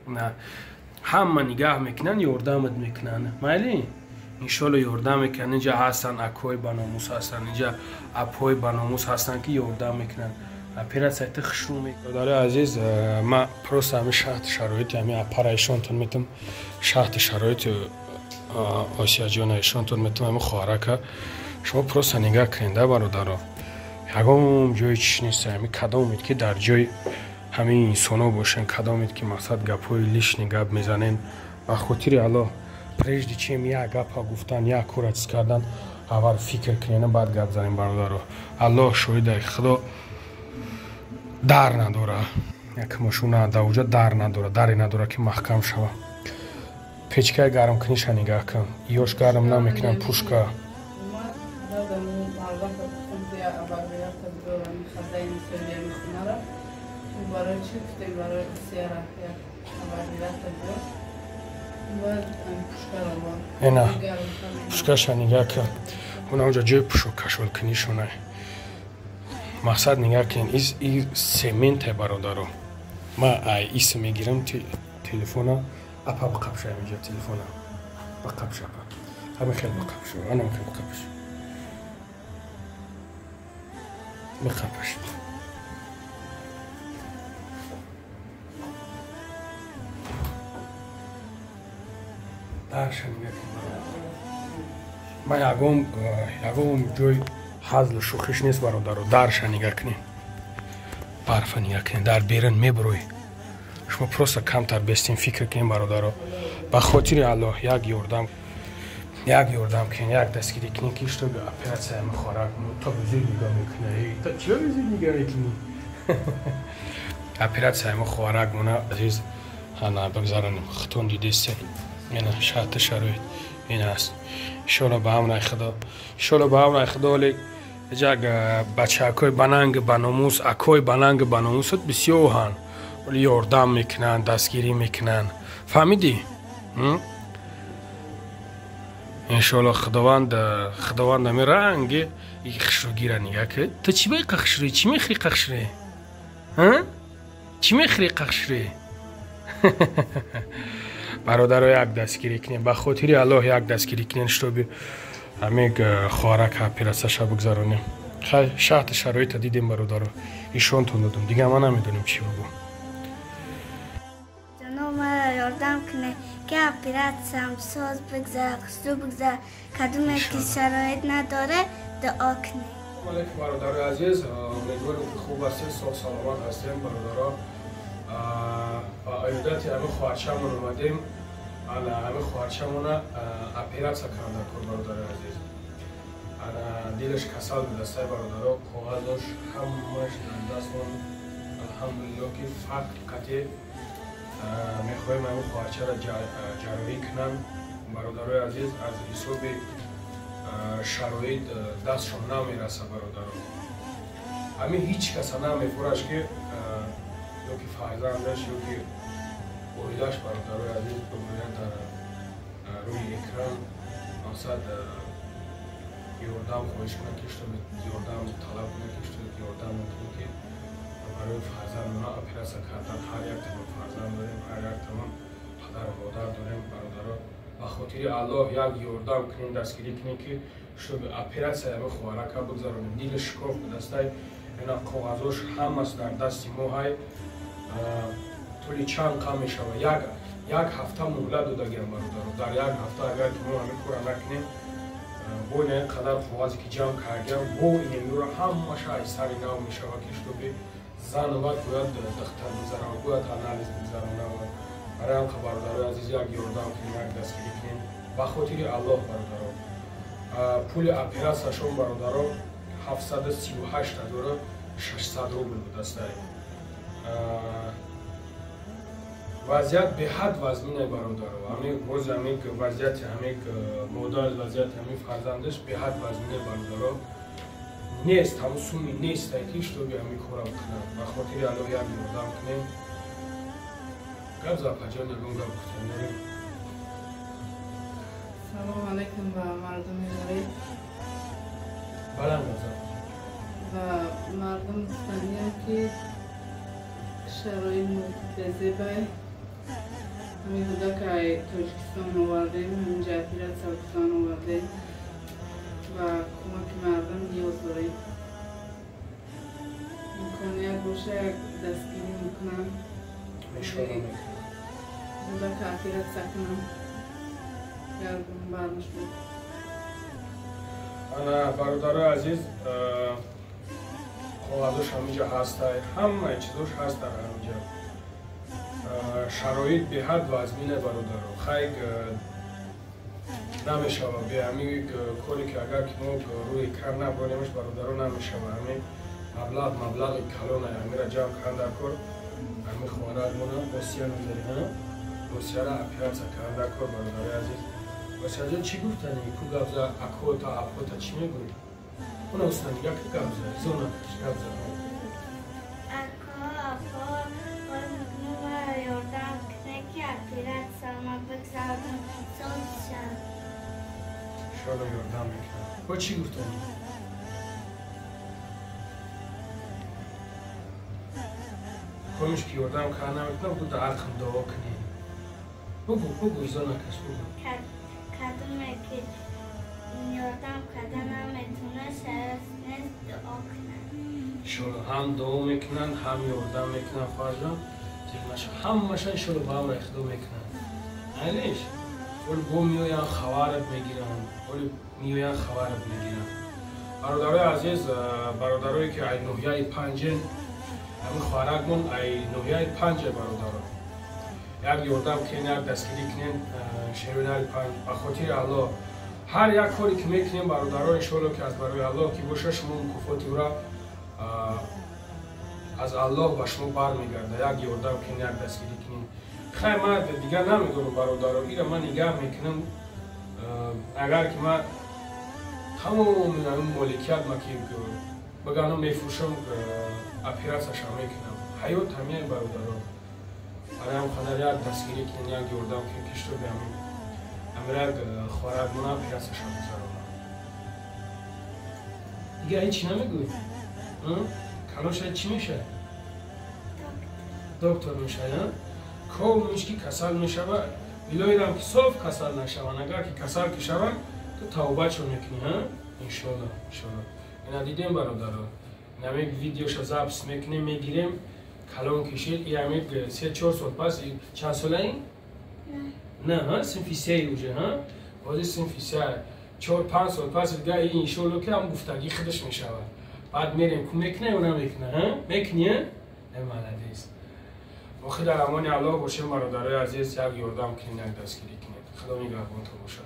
نه همه نگاه میکنن یاردمت میکنن مایلی انشالله یاردم میکنن اینجا هستن اکوی باناموس هستن اینجا اپوی باناموس هستن که یاردم میکنن اپراسیون تخشرو میکنن داره عزیز ما پروس همه شرط شرایط همه اپرایشون تون میتونم شرط شرایط آسیا جان ایشون تون میتونم همه خوارکه شما پروس نگاه کنده برادرها یکم جای چیش نیست همه کدامید که در جای همه انسانا باشن کدامید که مقصد گپای لیشنی گپ میزنن و خاطر الله прежде чем یک گپ گفتن یک کارت کردن اول فکر کنین بعد گپ زنین برادرها الله شاهد خدا در نداره یک ماشونه در وجود در نداره دری نداره که محکم شوه پیچکای گرم کنیش نگاه کن یوش گرم نمیکنن پوشکا اینا پوشکاش نگاه کن اون اونجا جای پوشو کشول کنیشونه مقصد نگاه کن این سمنت برادرو ما ایس میگیرم تلفونا اپا بقبشه اینجا تلفونا بقبشه همه خیلی بقبشه انا خیلی بقبشه بقبشه درشن نگاه کن ما یکم جای حضل شوخیش نیست برادرو درشن نگاه کنیم برف نگاه کنیم در بیرون میبروی شما پروستا کمتر بستین فکر کنیم برادرو به خاطر الله یک یاردم کن یک دستگیری کنی که تو به اپراسیون همه خوراک تا بزرگ نگاه میکنه تا چرا بزرگ نگاه میکنی اپراسیون همه خوراک مونه عزیز هنه بگذارنیم خطون دیدسته اینه شرط شرایط این است انشالله به امر خدا ولی جاگ بچه اکوی بنانگ باناموس اکوی بنانگ باناموس بسیار هن ولی یاردم میکنن دستگیری میکنن فهمیدی؟ انشالله خداوند همی رنگ یک خشروگیره نگه که تا چی بایی قخشری؟ چی میخری قخشری؟ چی میخری قخشری؟ برادر یک دستگیری کنین به خاطر الله یک دستگیری کنین شتابی همه خوارک اپراسیونش بگذارونیم خیلی شرط شرایط دیدیم برادر ایشون تون دادم دیگه ما نمیدونیم چی بگم جناب مرا یاردم کنه که اپراسیون ساز بگذار خسرو بگذار کدوم که شرایط نداره دعا کنه علیکم برادر عزیز امیدوارم که خوب هستین سلامت هستین برادرها ایوداتی همه خواهرچمون اومدیم همه خواهرچمون اپراسیون کرده کن برادر عزیز دیلش کسل به دسته برادرها کاغذش همش در دستمون الحمدلله که فقط میخوایم همه خواهرچه را جراحی کنن برادرای عزیز از حساب شرایط دستشون نمیرسه برادرها همه هیچ کس نمیفورش که یا که فرزندش یا که اویداش برادرای عزیز بگوین در روی اکران مقصد یاردم خواهش کنه که یاردم طلب کنه که یاردم کنه که برای فرزند اونا اپراسیون کردن هر یک تمام فرزند داریم هر یک تمام پدر و مادر داریم برادرها به خاطر الله یک یاردم کنین دستگیری کنین که شما به اپراسیون همه خوارک بگذارونیم دیل شکاف به دسته اینا کاغذاش هم است در دستی ما های طولی چند کم می شود یک هفته مهلت دادگیم برادرها در یک هفته اگر که ما همه کار نکنیم با این قدر کاغذی که جمع کردیم با این رو همه شای سری نو می شود که شما به زن و باید دختر بزرم و باید انالیز بزرم نوید برای هم که برادرای عزیز یک یاردم کنیم یک دستگیری کنیم به خاطر الله برادرها پول اپراسیون برادرها 738,600 روبل به دسته وضعیت به حد وزمینه برادرها همین باز همین وضعیت همین مادر وضعیت همین فرزندش به حد وزمینه برادرها نیست همون سومی نیست تایکیش تو بیا همین کارم کنم و خاطر الله یک یاردم کنیم گب زفا جان نگون گب بختیم داریم سلام علیکم و مردم غریب بلند گذار و مردم گفتنیم که شرایط محیط زیبای همین بوده که تاجیکستان آوردیم، همینجا اپیرات سرکستان آوردیم و کمک مردم نیاز داریم. امکانیت باشه دستگیری میکنم. بوده که اپیرات سکنم. گردم برمش بود. انا برادر عزیز خواهدش همینجا هسته، همه چیزش هست در همینجا. شرایط به حد وزمین برادر خیلی نمیشه به همین کاری که اگر که ما روی کار نباریمش برادر نمیشه همین مبلغ کلونه همین را جمع کنده کر همین خوارد مونه بسیار نمیداری بسیار اپیرات کنده کر برادر عزیز. بسیار چی گفتنی؟ کو گفته اکو تا اپو تا چی میگوی؟ اون استانی یا که گفته؟ زونه کش گفته؟ اکو اپو باید یاردم کنه که اپیرات سلما بگذارم سوز شد. شالا یاردم میکنم. با چی گفتنی؟ کمیش که یاردم کنه نمیکنم بود ارخم دعا کنی. بگو زونه کش بگو. کدومه که یاردم کردن نمیتونه نیست دعا کنن. شالا هم دعا میکنن هم یاردم میکنن فرزان. همه‌شان انشالله با هم اخدا میکنن. اینش ولی با میویان خوارت میگیرن. ولی میویان خوارت میگیرن. برادرای عزیز، برادرایی که ای نوحیه پنجه همین خوارکمون ای نوحیه پنجه برادرها. یک یاردم کنین، یک دستگیری کنین شیرونی پنج. بخاطر الله هر یک کاری که میکنیم برادرها انشالله که از برای الله که باشه شما مکافاتی او را از الله و شما برمیگرده. یک یاردم کنین، یک دستگیری کنین. خیلی من دیگر نمیدونم برادرها ایرا من نگاه میکنم اگر که من تمام این مالکیت ما که بگم میفروشم اپیراتش هم میکنم حیات همه برادرها برای هم خانه یک دستگیری کنین، یک یاردم کنین کشتو بیامین امیر خوارد من اپیراتش هم میذارم دیگه این چی نمیگوی؟ کلانش چی میشه؟ دکتر میشه یا؟ کام میشه که کسل میشه و بیلایدم که صاف کسل نشوان اگر که کسل که شوان تو توبه چون میکنی ها؟ انشالله اینا دیدیم برادرها نمیگ ویدیوش از ضبط میکنیم میگیریم کلان کشید ای همید 3-4 سال پس چند ساله این؟ نه ها صنفی 3 اوجه ها؟ بازی صنفی 3 4-5 سال پس دیگه این انشالله که هم گفتگی خودش میشود بعد میریم که میکنه یا نمیکنه ها؟ میکنی ها؟ ملدیست ما در امان الله باشیم برادرای عزیز یک یاردم کنین یک دستگیری کنین خدا نگهبانتون باشه